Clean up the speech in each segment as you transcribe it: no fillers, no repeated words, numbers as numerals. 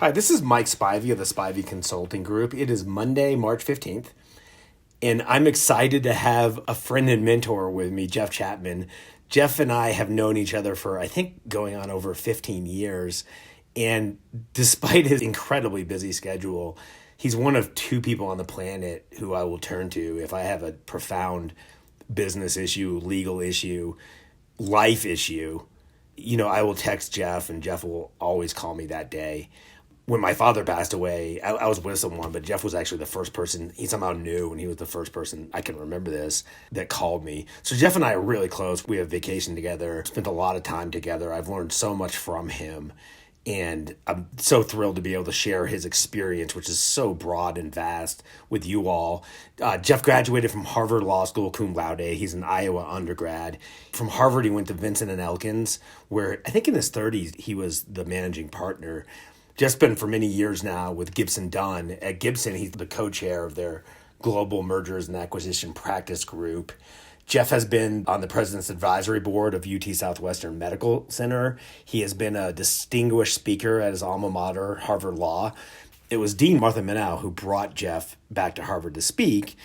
Hi, this is Mike Spivey of the Spivey Consulting Group. It is Monday, March 15th, and I'm excited to have a friend and mentor with me, Jeff Chapman. Jeff and I have known each other for, I think, going on over 15 years. And despite his incredibly busy schedule, he's one of two people on the planet who I will turn to if I have a profound business issue, legal issue, life issue. I will text Jeff, and Jeff will always call me that day. When my father passed away, I was with someone, but Jeff was actually the first person. He somehow knew, and he was the first person, I can remember this, that called me. So Jeff and I are really close. We have vacation together, spent a lot of time together. I've learned so much from him. And I'm so thrilled to be able to share his experience, which is so broad and vast, with you all. Jeff graduated from Harvard Law School cum laude. He's an Iowa undergrad. From Harvard, he went to Vincent and Elkins, where I think in his 30s, he was the managing partner. Jeff's been for many years now with Gibson Dunn. At Gibson, he's the co-chair of their global mergers and acquisition practice group. Jeff has been on the president's advisory board of UT Southwestern Medical Center. He has been a distinguished speaker at his alma mater, Harvard Law. It was Dean Martha Minow who brought Jeff back to Harvard to speak.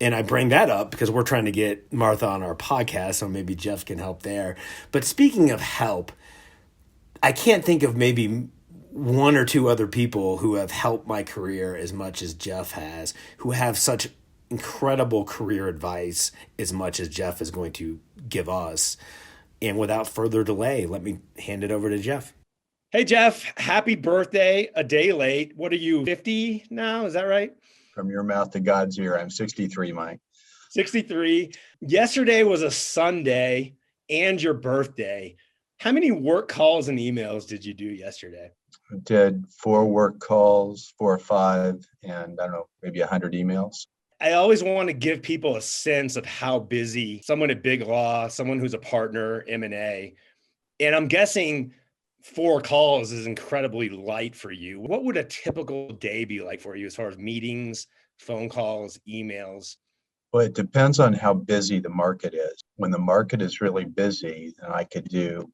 And I bring that up because we're trying to get Martha on our podcast, so maybe Jeff can help there. But speaking of help, I can't think of maybe one or two other people who have helped my career as much as Jeff has, who have such incredible career advice as much as Jeff is going to give us. And without further delay, let me hand it over to Jeff. Hey, Jeff, happy birthday, a day late. What are you, 50 now? Is that right? From your mouth to God's ear. I'm 63, Mike. 63. Yesterday was a Sunday and your birthday. How many work calls and emails did you do yesterday? I did 4 work calls, 4 or 5, and I don't know, maybe 100 emails. I always want to give people a sense of how busy someone at Biglaw, someone who's a partner, M&A, and I'm guessing 4 calls is incredibly light for you. What would a typical day be like for you as far as meetings, phone calls, emails? Well, it depends on how busy the market is. When the market is really busy, then I could do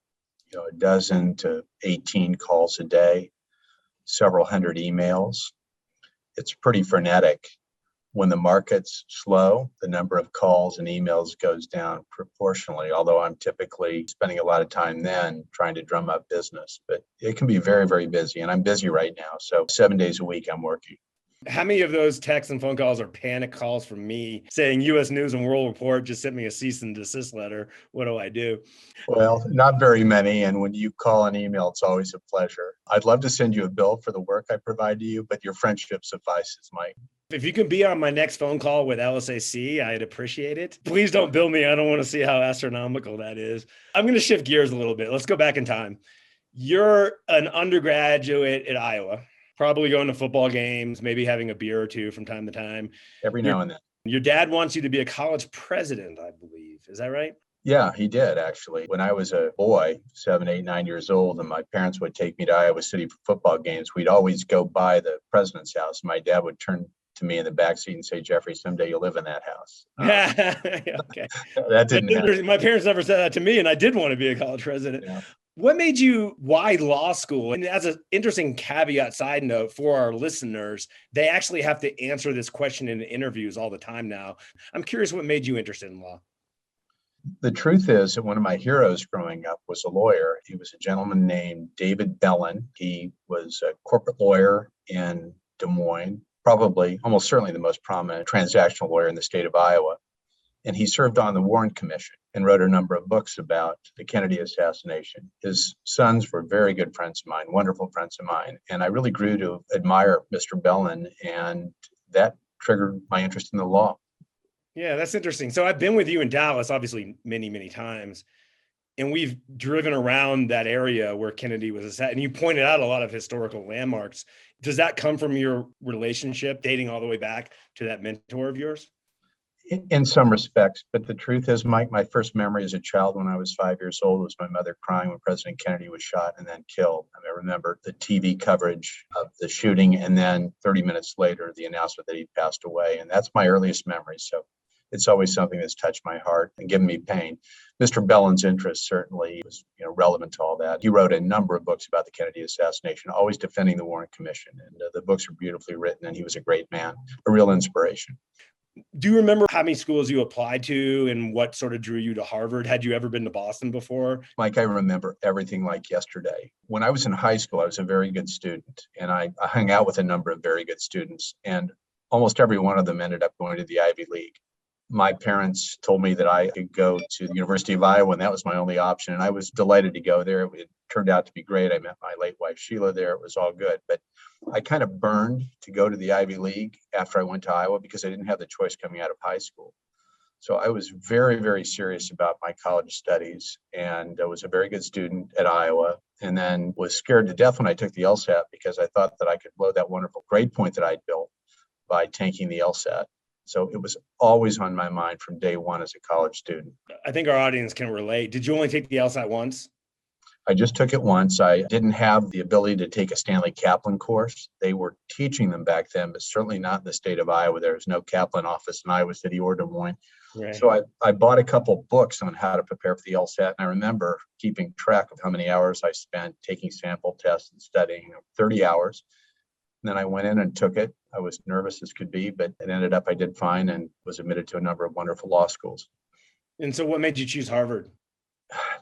a dozen to 18 calls a day, several hundred emails. It's pretty frenetic. When the market's slow, the number of calls and emails goes down proportionally, although I'm typically spending a lot of time then trying to drum up business. But it can be very, very busy, and I'm busy right now. So 7 days a week I'm working. How many of those texts and phone calls are panic calls from me saying U.S. News and World Report just sent me a cease and desist letter? What do I do? Well, not very many. And when you call and email, it's always a pleasure. I'd love to send you a bill for the work I provide to you, but your friendship suffices, Mike. If you can be on my next phone call with LSAC, I'd appreciate it. Please don't bill me. I don't want to see how astronomical that is. I'm going to shift gears a little bit. Let's go back in time. You're an undergraduate at Iowa, probably going to football games, maybe having a beer or two from time to time. Every now and then. Your dad wants you to be a college president, I believe. Is that right? Yeah, he did, actually. When I was a boy, 7, 8, 9 years old, and my parents would take me to Iowa City for football games, we'd always go by the president's house. My dad would turn to me in the backseat and say, "Jeffrey, someday you'll live in that house." Okay. That didn't happen. My parents never said that to me, and I did want to be a college president. Yeah. What made you, why law school? And as an interesting caveat side note for our listeners, they actually have to answer this question in interviews all the time now. I'm curious what made you interested in law. The truth is that one of my heroes growing up was a lawyer. He was a gentleman named David Bellin. He was a corporate lawyer in Des Moines, probably almost certainly the most prominent transactional lawyer in the state of Iowa. And he served on the Warren Commission and wrote a number of books about the Kennedy assassination. His sons were very good friends of mine, wonderful friends of mine. And I really grew to admire Mr. Bellin, and that triggered my interest in the law. Yeah, that's interesting. So I've been with you in Dallas, obviously, many, many times. And we've driven around that area where Kennedy was assassinated. And you pointed out a lot of historical landmarks. Does that come from your relationship dating all the way back to that mentor of yours? In some respects, but the truth is, Mike, my first memory as a child when I was 5 years old was my mother crying when President Kennedy was shot and then killed. And I remember the TV coverage of the shooting, and then 30 minutes later, the announcement that he passed away. And that's my earliest memory. So it's always something that's touched my heart and given me pain. Mr. Bellin's interest certainly was, relevant to all that. He wrote a number of books about the Kennedy assassination, always defending the Warren Commission. And the books are beautifully written, and he was a great man, a real inspiration. Do you remember how many schools you applied to and what sort of drew you to Harvard? Had you ever been to Boston before? Mike, I remember everything like yesterday. When I was in high school, I was a very good student, and I hung out with a number of very good students, and almost every one of them ended up going to the Ivy League. My parents told me that I could go to the University of Iowa, and that was my only option. And I was delighted to go there. It turned out to be great. I met my late wife, Sheila, there. It was all good. But I kind of burned to go to the Ivy League after I went to Iowa because I didn't have the choice coming out of high school. So I was very, very serious about my college studies, and I was a very good student at Iowa, and then was scared to death when I took the LSAT because I thought that I could blow that wonderful grade point that I'd built by tanking the LSAT. So it was always on my mind from day one as a college student. I think our audience can relate. Did you only take the LSAT once? I just took it once. I didn't have the ability to take a Stanley Kaplan course. They were teaching them back then, but certainly not in the state of Iowa. There was no Kaplan office in Iowa City or Des Moines. Right. So I bought a couple books on how to prepare for the LSAT. And I remember keeping track of how many hours I spent taking sample tests and studying, 30 hours. And then I went in and took it. I was nervous as could be, but it ended up I did fine and was admitted to a number of wonderful law schools. And so what made you choose Harvard?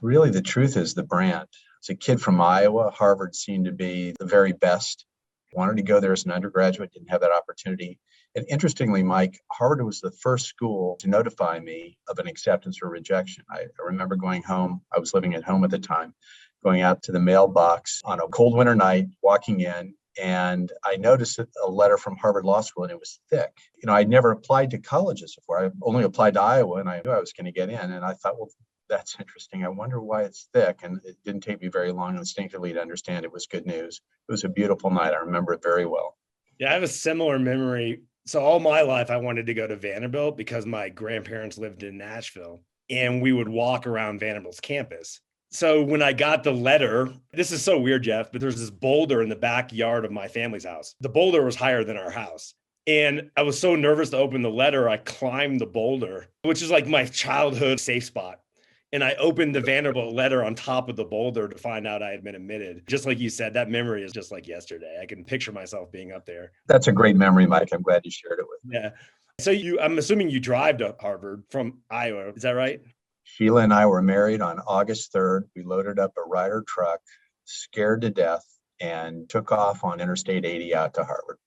Really, the truth is the brand. As a kid from Iowa, Harvard seemed to be the very best. Wanted to go there as an undergraduate, didn't have that opportunity. And interestingly, Mike, Harvard was the first school to notify me of an acceptance or rejection. I remember going home. I was living at home at the time, going out to the mailbox on a cold winter night, walking in, and I noticed a letter from Harvard Law School, and it was thick. I'd never applied to colleges before. I only applied to Iowa, and I knew I was going to get in. And I thought, well, that's interesting. I wonder why it's thick. And it didn't take me very long instinctively to understand it was good news. It was a beautiful night. I remember it very well. Yeah, I have a similar memory. So all my life, I wanted to go to Vanderbilt because my grandparents lived in Nashville, and we would walk around Vanderbilt's campus. So when I got the letter, this is so weird, Jeff, but there's this boulder in the backyard of my family's house. The boulder was higher than our house. And I was so nervous to open the letter, I climbed the boulder, which is like my childhood safe spot. And I opened the Vanderbilt letter on top of the boulder to find out I had been admitted. Just like you said, that memory is just like yesterday. I can picture myself being up there. That's a great memory, Mike. I'm glad you shared it with me. Yeah. So I'm assuming you drive to Harvard from Iowa. Is that right? Sheila and I were married on August 3rd. We loaded up a Ryder truck, scared to death, and took off on Interstate 80 out to Harvard.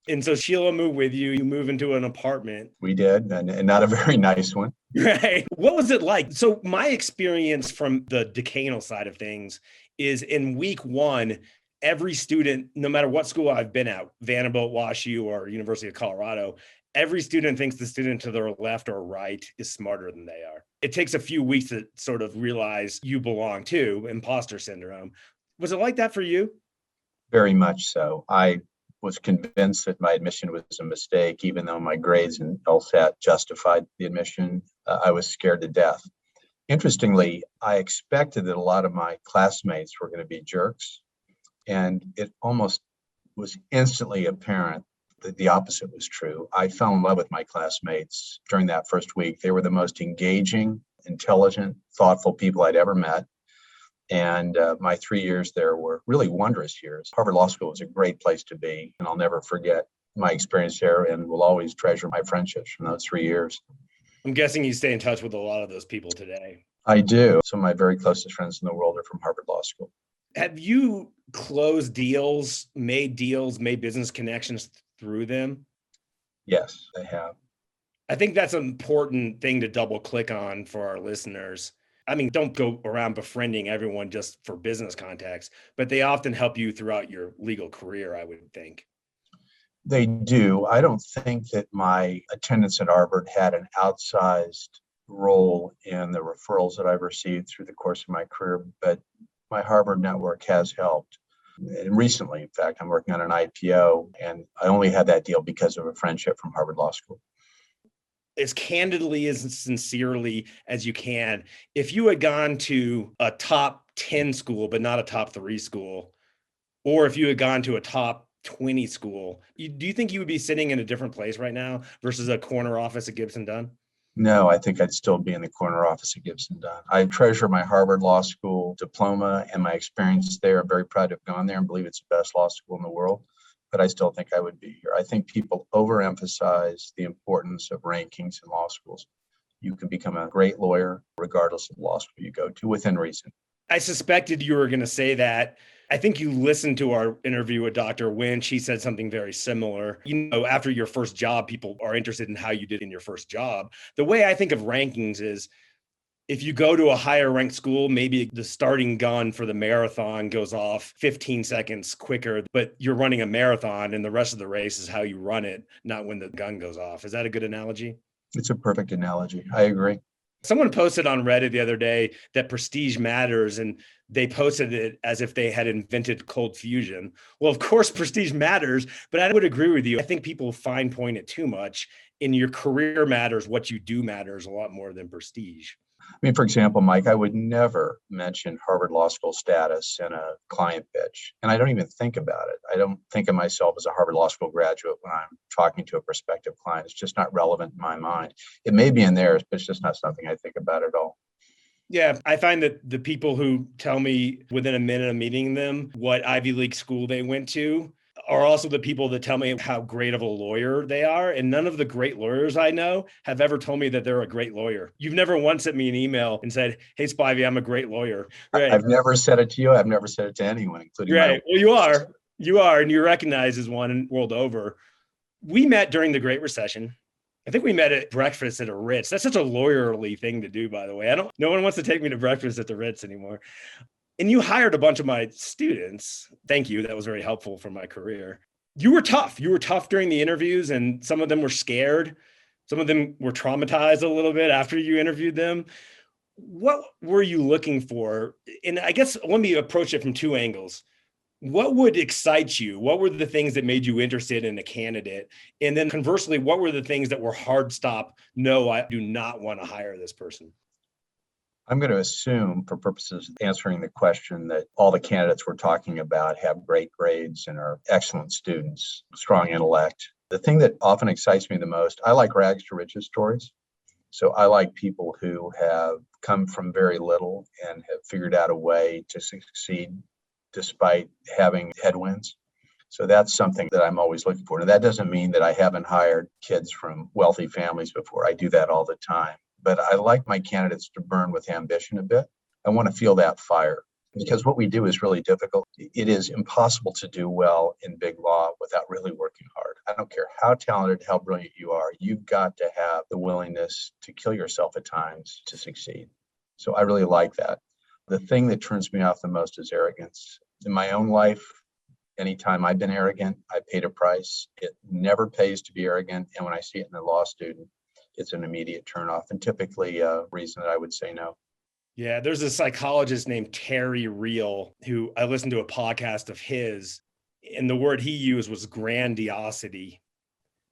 And so Sheila moved with you. You move into an apartment. We did, and not a very nice one. Right. What was it like? So my experience from the decanal side of things is in week one, every student, no matter what school I've been at, Vanderbilt, WashU, or University of Colorado, every student thinks the student to their left or right is smarter than they are. It takes a few weeks to sort of realize you belong to, imposter syndrome. Was it like that for you? Very much so. I was convinced that my admission was a mistake, even though my grades in LSAT justified the admission. I was scared to death. Interestingly, I expected that a lot of my classmates were going to be jerks, and it almost was instantly apparent that the opposite was true. I fell in love with my classmates during that first week. They were the most engaging, intelligent, thoughtful people I'd ever met. And my 3 years there were really wondrous years. Harvard Law School was a great place to be, and I'll never forget my experience there, and will always treasure my friendships from those 3 years. I'm guessing you stay in touch with a lot of those people today. I do. Some of my very closest friends in the world are from Harvard Law School. Have you closed deals, made business connections through them? Yes, I have. I think that's an important thing to double click on for our listeners. I mean, don't go around befriending everyone just for business contacts, but they often help you throughout your legal career, I would think. They do. I don't think that my attendance at Harvard had an outsized role in the referrals that I've received through the course of my career, but my Harvard network has helped. And recently, in fact, I'm working on an IPO, and I only had that deal because of a friendship from Harvard Law School. As candidly, as sincerely as you can, if you had gone to a top 10 school, but not a top 3 school, or if you had gone to a top 20 school, do you think you would be sitting in a different place right now versus a corner office at Gibson Dunn? No, I think I'd still be in the corner office at Gibson Dunn. I treasure my Harvard Law School diploma and my experience there. I'm very proud to have gone there and believe it's the best law school in the world. But I still think I would be here. I think people overemphasize the importance of rankings in law schools. You can become a great lawyer regardless of law school you go to within reason. I suspected you were going to say that. I think you listened to our interview with Dr. Winch. He said something very similar. After your first job, people are interested in how you did in your first job. The way I think of rankings is if you go to a higher ranked school, maybe the starting gun for the marathon goes off 15 seconds quicker, but you're running a marathon and the rest of the race is how you run it, not when the gun goes off. Is that a good analogy? It's a perfect analogy. I agree. Someone posted on Reddit the other day that prestige matters, and they posted it as if they had invented cold fusion. Well, of course, prestige matters, but I would agree with you. I think people fine point it too much. In your career matters, what you do matters a lot more than prestige. I mean, for example, Mike, I would never mention Harvard Law School status in a client pitch. And I don't even think about it. I don't think of myself as a Harvard Law School graduate when I'm talking to a prospective client. It's just not relevant in my mind. It may be in theirs, but it's just not something I think about at all. Yeah, I find that the people who tell me within a minute of meeting them what Ivy League school they went to are also the people that tell me how great of a lawyer they are. And none of the great lawyers I know have ever told me that they're a great lawyer. You've never once sent me an email and said, "Hey, Spivey, I'm a great lawyer." Right. I've never said it to you. I've never said it to anyone, including right. Well, you are, and you're recognized as one world over. We met during the Great Recession. I think we met at breakfast at a Ritz. That's such a lawyerly thing to do, by the way. No one wants to take me to breakfast at the Ritz anymore. And you hired a bunch of my students. Thank you. That was very helpful for my career. You were tough. You were tough during the interviews, and some of them were scared. Some of them were traumatized a little bit after you interviewed them. What were you looking for? And I guess let me approach it from two angles. What would excite you? What were the things that made you interested in a candidate? And then conversely, what were the things that were hard stop? No, I do not want to hire this person. I'm going to assume, for purposes of answering the question, that all the candidates we're talking about have great grades and are excellent students, strong intellect. The thing that often excites me the most, I like rags to riches stories. So I like people who have come from very little and have figured out a way to succeed despite having headwinds. So that's something that I'm always looking for. And that doesn't mean that I haven't hired kids from wealthy families before. I do that all the time. But I like my candidates to burn with ambition a bit. I want to feel that fire because what we do is really difficult. It is impossible to do well in big law without really working hard. I don't care how talented, how brilliant you are. You've got to have the willingness to kill yourself at times to succeed. So I really like that. The thing that turns me off the most is arrogance. In my own life, anytime I've been arrogant, I paid a price. It never pays to be arrogant. And when I see it in a law student, it's an immediate turnoff and typically a reason that I would say no. Yeah, there's a psychologist named Terry Real who I listened to a podcast of his, and the word he used was grandiosity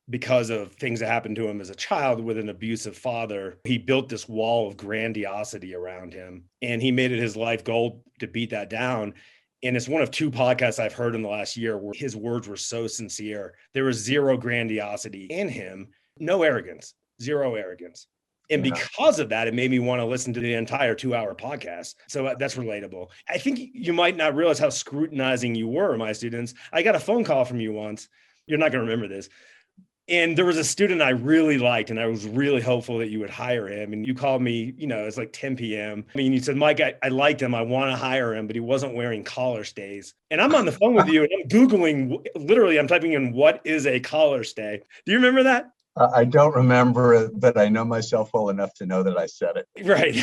because of things that happened to him as a child with an abusive father. He built this wall of grandiosity around him, and he made it his life goal to beat that down. And it's one of two podcasts I've heard in the last year where his words were so sincere. There was zero grandiosity in him, no arrogance. Zero arrogance. And because of that, it made me want to listen to the entire 2-hour podcast. So that's relatable. I think you might not realize how scrutinizing you were, my students. I got a phone call from you once. You're not going to remember this. And there was a student I really liked, and I was really hopeful that you would hire him. And you called me, it's like 10 p.m. I mean, you said, Mike, I liked him. I want to hire him, but he wasn't wearing collar stays. And I'm on the phone with you, and I'm Googling, literally, I'm typing in, what is a collar stay? Do you remember that? I don't remember it, but I know myself well enough to know that I said it. Right.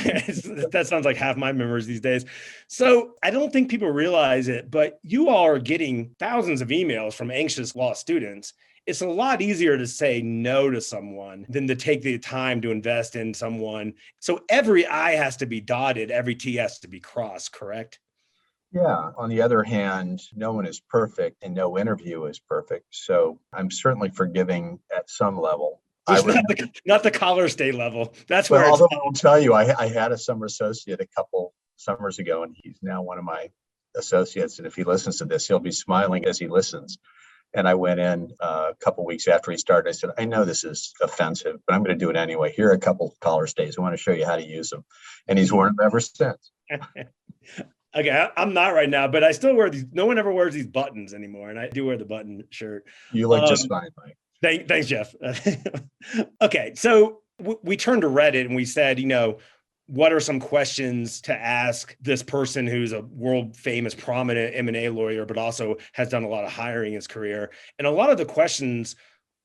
That sounds like half my memories these days. So I don't think people realize it, but you all are getting thousands of emails from anxious law students. It's a lot easier to say no to someone than to take the time to invest in someone. So every I has to be dotted, every T has to be crossed, correct? Yeah. On the other hand, no one is perfect and no interview is perfect. So I'm certainly forgiving at some level. Not the collar stay level. That's where. Well, although I will tell you, I had a summer associate a couple summers ago, and he's now one of my associates. And if he listens to this, he'll be smiling as he listens. And I went in a couple weeks after he started. I said, I know this is offensive, but I'm going to do it anyway. Here are a couple collars days. I want to show you how to use them. And he's worn them ever since. Okay, I'm not right now, but I still wear these. No one ever wears these buttons anymore, and I do wear the button shirt. You look just fine, Mike. Thanks, Jeff. Okay, so we turned to Reddit and we said, what are some questions to ask this person who's a world famous, prominent M&A lawyer, but also has done a lot of hiring in his career? And a lot of the questions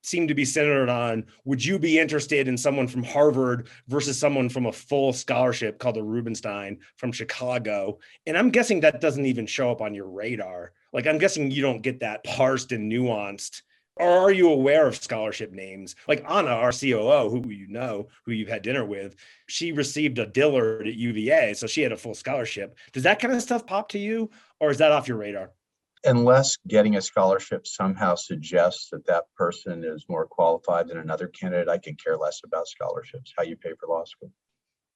seem to be centered on, would you be interested in someone from Harvard versus someone from a full scholarship called the Rubenstein from Chicago? And I'm guessing that doesn't even show up on your radar. Like, I'm guessing you don't get that parsed and nuanced. Or are you aware of scholarship names? Like Anna, our COO, who you've had dinner with, she received a Dillard at UVA, so she had a full scholarship. Does that kind of stuff pop to you, or is that off your radar? Unless getting a scholarship somehow suggests that that person is more qualified than another candidate, I can care less about scholarships, how you pay for law school.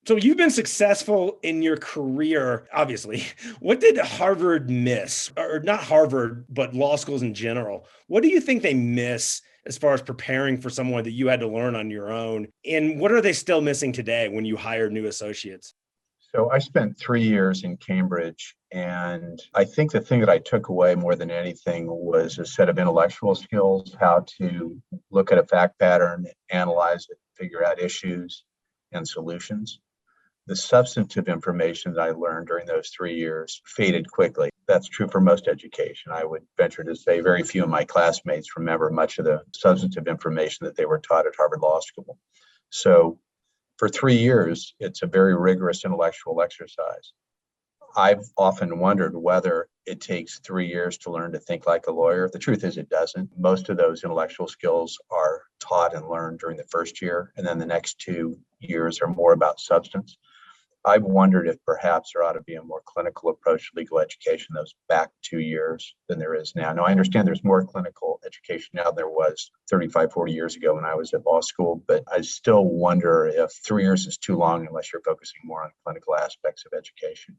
So you've been successful in your career, obviously. What did Harvard miss? Or not Harvard, but law schools in general. What do you think they miss as far as preparing for someone that you had to learn on your own? And what are they still missing today when you hire new associates? So I spent 3 years in Cambridge, and I think the thing that I took away more than anything was a set of intellectual skills, how to look at a fact pattern, analyze it, figure out issues and solutions. The substantive information that I learned during those 3 years faded quickly. That's true for most education. I would venture to say very few of my classmates remember much of the substantive information that they were taught at Harvard Law School. So for 3 years, it's a very rigorous intellectual exercise. I've often wondered whether it takes 3 years to learn to think like a lawyer. The truth is it doesn't. Most of those intellectual skills are taught and learned during the first year, and then the next 2 years are more about substance. I've wondered if perhaps there ought to be a more clinical approach to legal education those back 2 years than there is now. Now, I understand there's more clinical education now than there was 35, 40 years ago when I was at law school, but I still wonder if 3 years is too long unless you're focusing more on clinical aspects of education.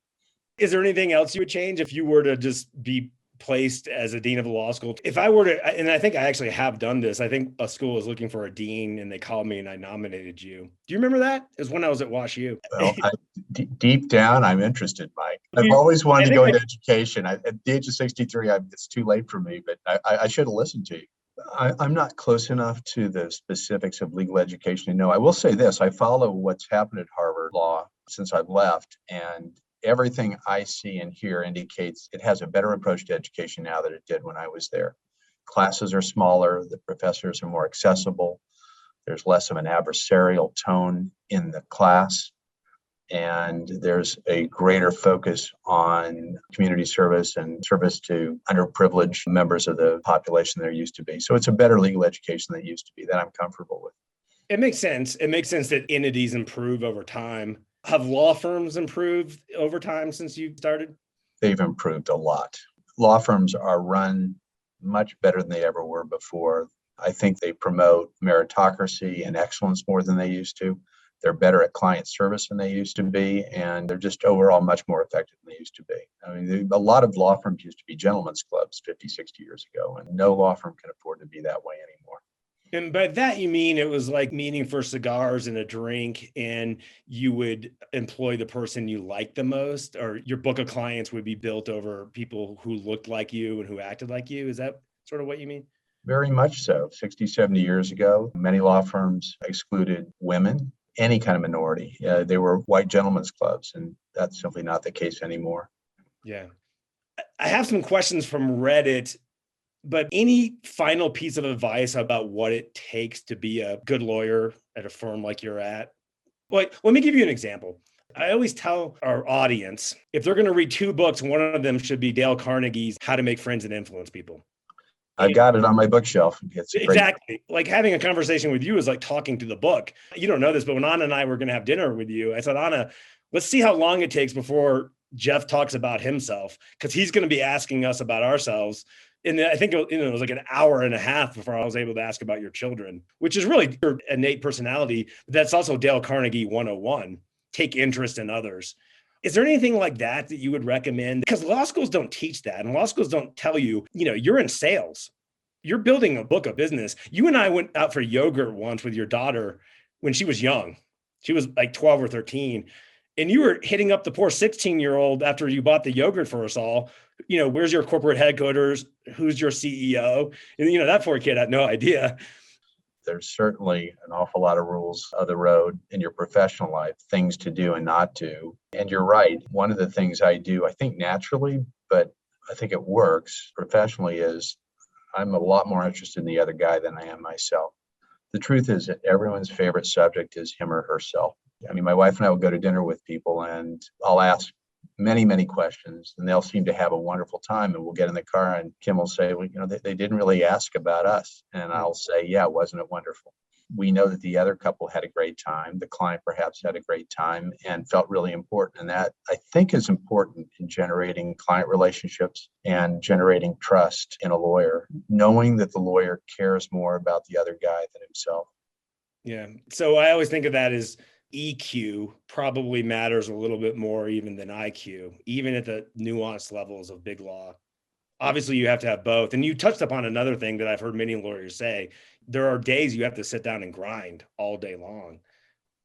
Is there anything else you would change if you were to just be placed as a dean of a law school? If I were to, and I think I actually have done this, I think a school was looking for a dean and they called me and I nominated you. Do you remember that? It was when I was at WashU. Well, deep down, I'm interested, Mike. I've always wanted to go into education. At the age of 63, it's too late for me, but I should have listened to you. I'm not close enough to the specifics of legal education. No, I will say this. I follow what's happened at Harvard Law since I've left, and everything I see and hear indicates it has a better approach to education now than it did when I was there. Classes are smaller, the professors are more accessible, there's less of an adversarial tone in the class, and there's a greater focus on community service and service to underprivileged members of the population there used to be. So it's a better legal education than it used to be that I'm comfortable with. It makes sense. It makes sense that entities improve over time. Have law firms improved over time since you started? They've improved a lot. Law firms are run much better than they ever were before. I think they promote meritocracy and excellence more than they used to. They're better at client service than they used to be, and they're just overall much more effective than they used to be. I mean, a lot of law firms used to be gentlemen's clubs 50, 60 years ago, and no law firm can afford to be that way anymore. And by that, you mean it was like meeting for cigars and a drink, and you would employ the person you liked the most, or your book of clients would be built over people who looked like you and who acted like you? Is that sort of what you mean? Very much so. 60, 70 years ago, many law firms excluded women, any kind of minority. They were white gentlemen's clubs, and that's simply not the case anymore. Yeah. I have some questions from Reddit. But any final piece of advice about what it takes to be a good lawyer at a firm like you're at? Like, let me give you an example. I always tell our audience, if they're going to read 2 books, one of them should be Dale Carnegie's How to Make Friends and Influence People. I got it on my bookshelf. Exactly. Like having a conversation with you is like talking to the book. You don't know this, but when Anna and I were going to have dinner with you, I said, Anna, let's see how long it takes before Jeff talks about himself, because he's going to be asking us about ourselves. And I think it was like an hour and a half before I was able to ask about your children, which is really your innate personality. That's also Dale Carnegie 101, take interest in others. Is there anything like that you would recommend? Because law schools don't teach that, and law schools don't tell you, you're in sales. You're building a book of business. You and I went out for yogurt once with your daughter when she was young. She was like 12 or 13. And you were hitting up the poor 16-year-old after you bought the yogurt for us all. Where's your corporate headquarters? Who's your CEO? And, that poor kid had no idea. There's certainly an awful lot of rules of the road in your professional life, things to do and not do. And you're right. One of the things I do, I think naturally, but I think it works professionally, is I'm a lot more interested in the other guy than I am myself. The truth is that everyone's favorite subject is him or herself. I mean, my wife and I will go to dinner with people and I'll ask many, many questions and they'll seem to have a wonderful time. And we'll get in the car and Kim will say, well, they didn't really ask about us. And I'll say, yeah, wasn't it wonderful? We know that the other couple had a great time. The client perhaps had a great time and felt really important. And that, I think, is important in generating client relationships and generating trust in a lawyer, knowing that the lawyer cares more about the other guy than himself. Yeah. So I always think of that as EQ probably matters a little bit more even than IQ, even at the nuanced levels of Biglaw. Obviously, you have to have both. And you touched upon another thing that I've heard many lawyers say. There are days you have to sit down and grind all day long.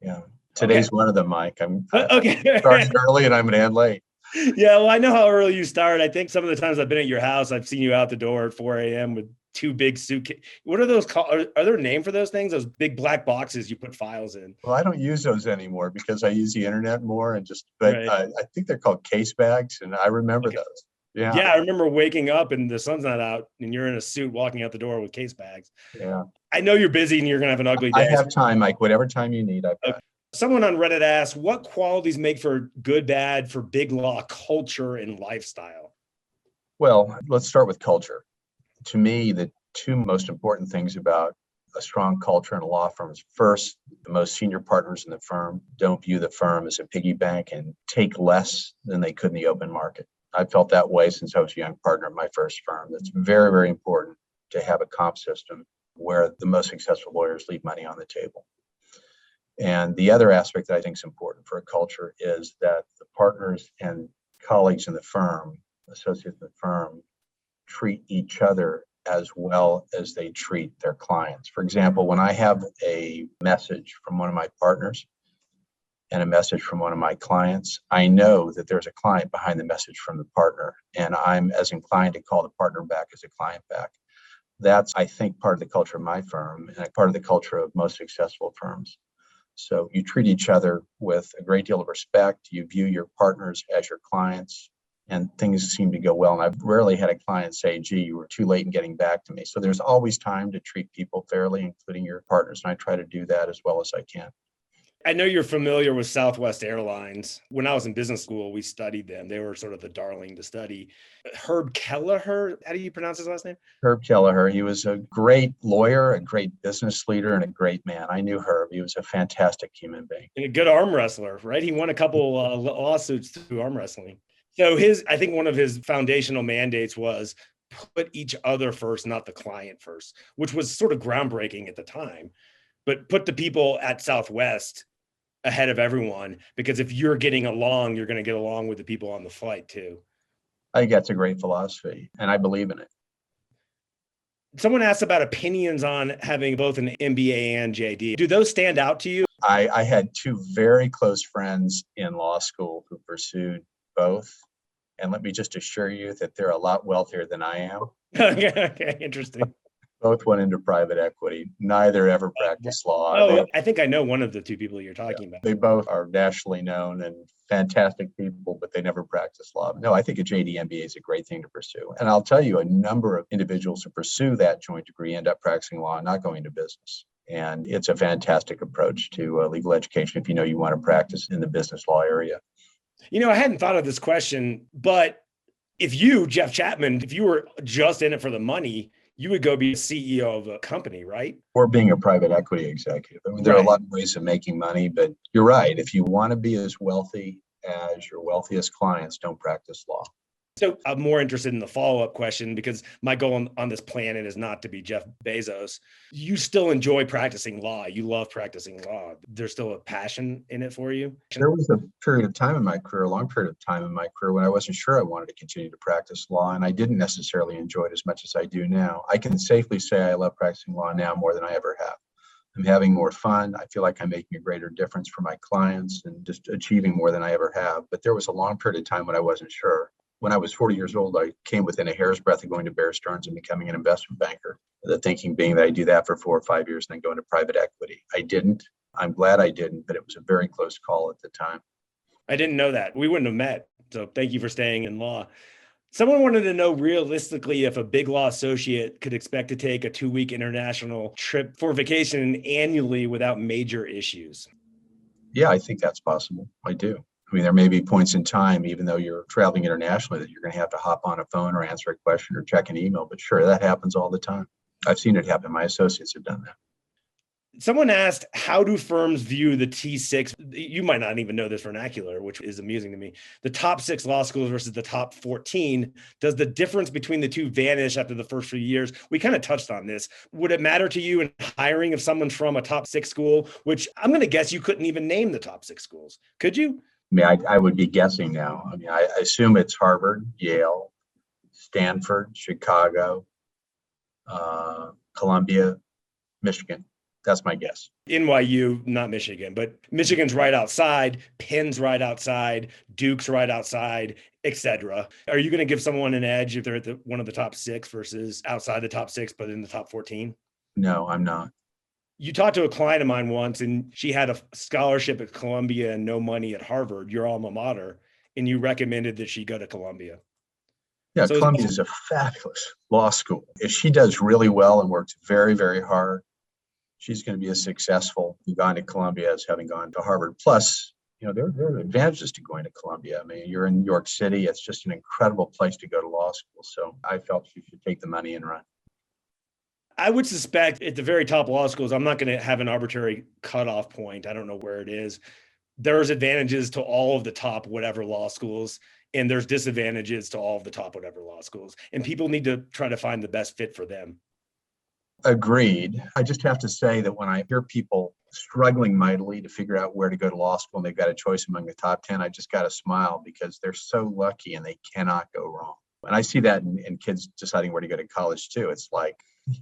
Yeah. Today's one of them, Mike. I'm okay. starting early and I'm going to end late. Yeah, well, I know how early you start. I think some of the times I've been at your house, I've seen you out the door at 4 a.m. with two big suitcases. What are those called? Are there a name for those things? Those big black boxes you put files in? Well, I don't use those anymore because I use the internet more but right. I think they're called case bags. And I remember those. Yeah, I remember waking up and the sun's not out and you're in a suit walking out the door with case bags. Yeah. I know you're busy and you're going to have an ugly day. I have time, Mike. Whatever time you need, I've got. Someone on Reddit asked, what qualities make for good, bad for Biglaw culture and lifestyle? Well, let's start with culture. To me, the two most important things about a strong culture in a law firm is, first, the most senior partners in the firm don't view the firm as a piggy bank and take less than they could in the open market. I've felt that way since I was a young partner in my first firm. It's very, very important to have a comp system where the most successful lawyers leave money on the table. And the other aspect that I think is important for a culture is that the partners and colleagues in the firm, associates in the firm, treat each other as well as they treat their clients. For example, when I have a message from one of my partners and a message from one of my clients, I know that there's a client behind the message from the partner, and I'm as inclined to call the partner back as a client back. That's, I think, part of the culture of my firm and part of the culture of most successful firms. So you treat each other with a great deal of respect. You view your partners as your clients, and things seem to go well. And I've rarely had a client say, gee, you were too late in getting back to me. So there's always time to treat people fairly, including your partners. And I try to do that as well as I can. I know you're familiar with Southwest Airlines. When I was in business school, we studied them. They were sort of the darling to study. Herb Kelleher, how do you pronounce his last name? Herb Kelleher. He was a great lawyer, a great business leader, and a great man. I knew Herb. He was a fantastic human being. And a good arm wrestler, right? He won a couple lawsuits through arm wrestling. So I think one of his foundational mandates was put each other first, not the client first, which was sort of groundbreaking at the time. But put the people at Southwest ahead of everyone, because if you're getting along, you're going to get along with the people on the flight too. I think that's a great philosophy, and I believe in it. Someone asked about opinions on having both an MBA and JD. Do those stand out to you? I had two very close friends in law school who pursued both. And let me just assure you that they're a lot wealthier than I am. Okay, interesting. Both went into private equity. Neither ever practiced law. Oh, I think I know one of the two people you're talking about. They both are nationally known and fantastic people, but they never practiced law. No, I think a JD MBA is a great thing to pursue. And I'll tell you, a number of individuals who pursue that joint degree end up practicing law and not going into business. And it's a fantastic approach to legal education if you know you want to practice in the business law area. I hadn't thought of this question, but if you, Jeff Chapman, if you were just in it for the money, you would go be a CEO of a company, right? Or being a private equity executive. I mean, there are a lot of ways of making money, but you're right. If you want to be as wealthy as your wealthiest clients, don't practice law. So I'm more interested in the follow-up question because my goal on this planet is not to be Jeff Bezos. You still enjoy practicing law. You love practicing law. There's still a passion in it for you. There was a period of time in my career, a long period of time in my career, when I wasn't sure I wanted to continue to practice law, and I didn't necessarily enjoy it as much as I do now. I can safely say I love practicing law now more than I ever have. I'm having more fun. I feel like I'm making a greater difference for my clients and just achieving more than I ever have. But there was a long period of time when I wasn't sure. When I was 40 years old, I came within a hair's breadth of going to Bear Stearns and becoming an investment banker. The thinking being that I do that for 4 or 5 years and then go into private equity. I didn't. I'm glad I didn't, but it was a very close call at the time. I didn't know that. We wouldn't have met. So thank you for staying in law. Someone wanted to know realistically if a Biglaw associate could expect to take a 2-week international trip for vacation annually without major issues. Yeah, I think that's possible. I do. I mean, there may be points in time, even though you're traveling internationally, that you're going to have to hop on a phone or answer a question or check an email. But sure, that happens all the time. I've seen it happen. My associates have done that. Someone asked, how do firms view the T6? You might not even know this vernacular, which is amusing to me. The top 6 law schools versus the top 14. Does the difference between the two vanish after the first few years? We kind of touched on this. Would it matter to you in hiring of someone from a top 6 school, which I'm going to guess you couldn't even name the top 6 schools? Could you? I mean, I would be guessing now. I mean, I assume it's Harvard, Yale, Stanford, Chicago, Columbia, Michigan. That's my guess. NYU, not Michigan, but Michigan's right outside, Penn's right outside, Duke's right outside, etc. Are you going to give someone an edge if they're at one of the top 6 versus outside the top 6, but in the top 14? No, I'm not. You talked to a client of mine once, and she had a scholarship at Columbia and no money at Harvard, your alma mater, and you recommended that she go to Columbia. Yeah, so Columbia is a fabulous law school. If she does really well and works very, very hard, she's going to be as successful gone to Columbia as having gone to Harvard. Plus, you know, there are advantages to going to Columbia. I mean, you're in New York City. It's just an incredible place to go to law school. So I felt she should take the money and run. I would suspect at the very top law schools, I'm not going to have an arbitrary cutoff point. I don't know where it is. There's advantages to all of the top whatever law schools, and there's disadvantages to all of the top whatever law schools. And people need to try to find the best fit for them. Agreed. I just have to say that when I hear people struggling mightily to figure out where to go to law school and they've got a choice among the top 10, I just got to smile because they're so lucky and they cannot go wrong. And I see that in kids deciding where to go to college too. It's like,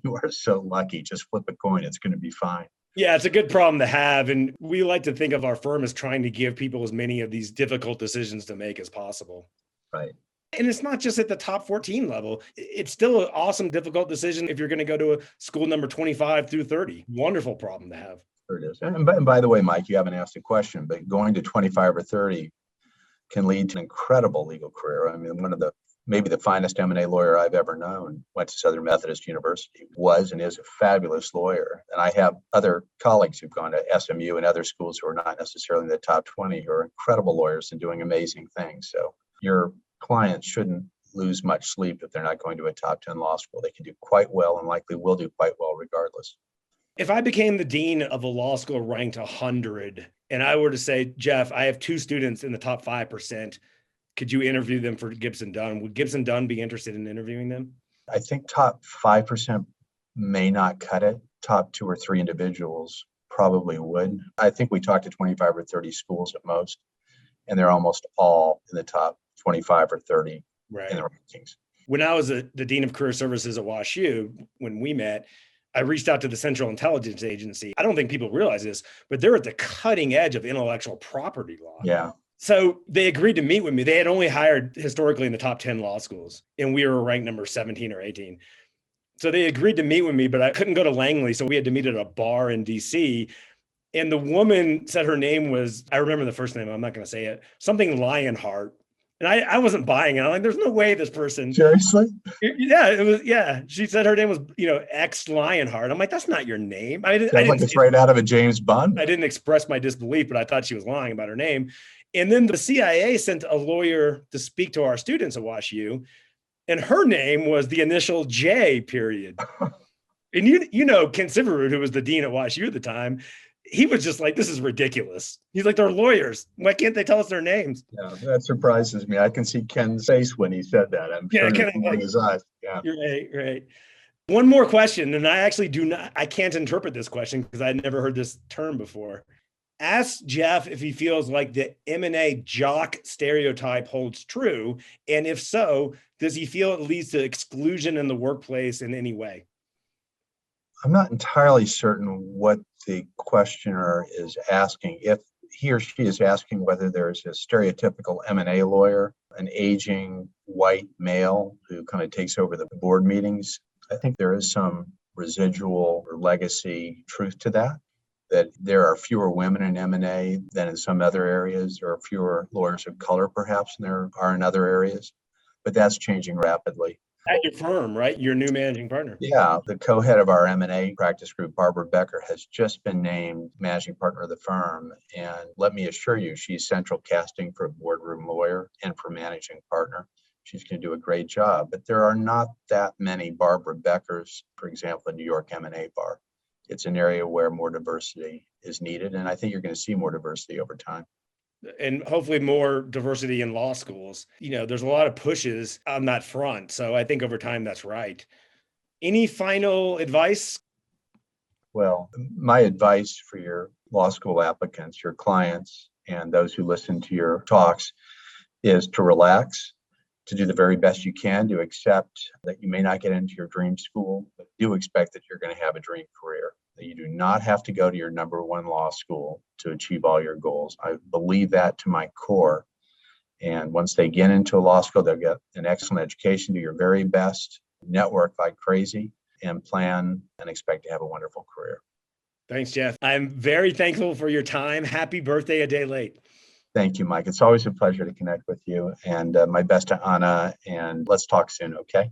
you are so lucky. Just flip a coin. It's going to be fine. Yeah, it's a good problem to have. And we like to think of our firm as trying to give people as many of these difficult decisions to make as possible. Right. And it's not just at the top 14 level. It's still an awesome, difficult decision if you're going to go to a school number 25 through 30. Wonderful problem to have. There it is. And by the way, Mike, you haven't asked a question, but going to 25 or 30 can lead to an incredible legal career. I mean, maybe the finest M&A lawyer I've ever known, went to Southern Methodist University, was and is a fabulous lawyer. And I have other colleagues who've gone to SMU and other schools who are not necessarily in the top 20 who are incredible lawyers and doing amazing things. So your clients shouldn't lose much sleep if they're not going to a top 10 law school. They can do quite well and likely will do quite well regardless. If I became the dean of a law school ranked 100, and I were to say, Jeff, I have 2 students in the top 5%, could you interview them for Gibson Dunn? Would Gibson Dunn be interested in interviewing them? I think top 5% may not cut it. Top 2 or 3 individuals probably would. I think we talked to 25 or 30 schools at most, and they're almost all in the top 25 or 30 right in the rankings. When I was the Dean of Career Services at WashU, when we met, I reached out to the Central Intelligence Agency. I don't think people realize this, but they're at the cutting edge of intellectual property law. Yeah. So they agreed to meet with me. They had only hired historically in the top 10 law schools, and we were ranked number 17 or 18. So they agreed to meet with me, but I couldn't go to Langley. So we had to meet at a bar in DC. And the woman said her name was, I remember the first name, I'm not going to say it, something Lionheart. And I wasn't buying it. I'm like, there's no way this person. Seriously? Yeah, it was. Yeah. She said her name was, X Lionheart. I'm like, that's not your name. I didn't like it's right out of a James Bond. I didn't express my disbelief, but I thought she was lying about her name. And then the CIA sent a lawyer to speak to our students at WashU, and her name was the initial J period. And Ken Siverud, who was the dean at WashU at the time, he was just like, this is ridiculous. He's like, they're lawyers. Why can't they tell us their names? Yeah, that surprises me. I can see Ken's face when he said that. I'm sure in his eyes. Yeah. You're right, right. One more question, and I actually I can't interpret this question because I'd never heard this term before. Ask Jeff if he feels like the M&A jock stereotype holds true. And if so, does he feel it leads to exclusion in the workplace in any way? I'm not entirely certain what the questioner is asking. If he or she is asking whether there's a stereotypical M&A lawyer, an aging white male who kind of takes over the board meetings, I think there is some residual or legacy truth to that. That there are fewer women in M&A than in some other areas. There are fewer lawyers of color, perhaps, than there are in other areas. But that's changing rapidly. At your firm, right? Your new managing partner. Yeah, the co-head of our M&A practice group, Barbara Becker, has just been named managing partner of the firm. And let me assure you, she's central casting for boardroom lawyer and for managing partner. She's going to do a great job. But there are not that many Barbara Beckers, for example, in New York M&A bar. It's an area where more diversity is needed. And I think you're going to see more diversity over time. And hopefully more diversity in law schools. There's a lot of pushes on that front. So I think over time, that's right. Any final advice? Well, my advice for your law school applicants, your clients, and those who listen to your talks is to relax, to do the very best you can, to accept that you may not get into your dream school, but do expect that you're going to have a dream career, that you do not have to go to your number one law school to achieve all your goals. I believe that to my core. And once they get into a law school, they'll get an excellent education, do your very best, network like crazy, and plan and expect to have a wonderful career. Thanks, Jeff. I'm very thankful for your time. Happy birthday a day late. Thank you, Mike. It's always a pleasure to connect with you, and my best to Anna, and let's talk soon, okay?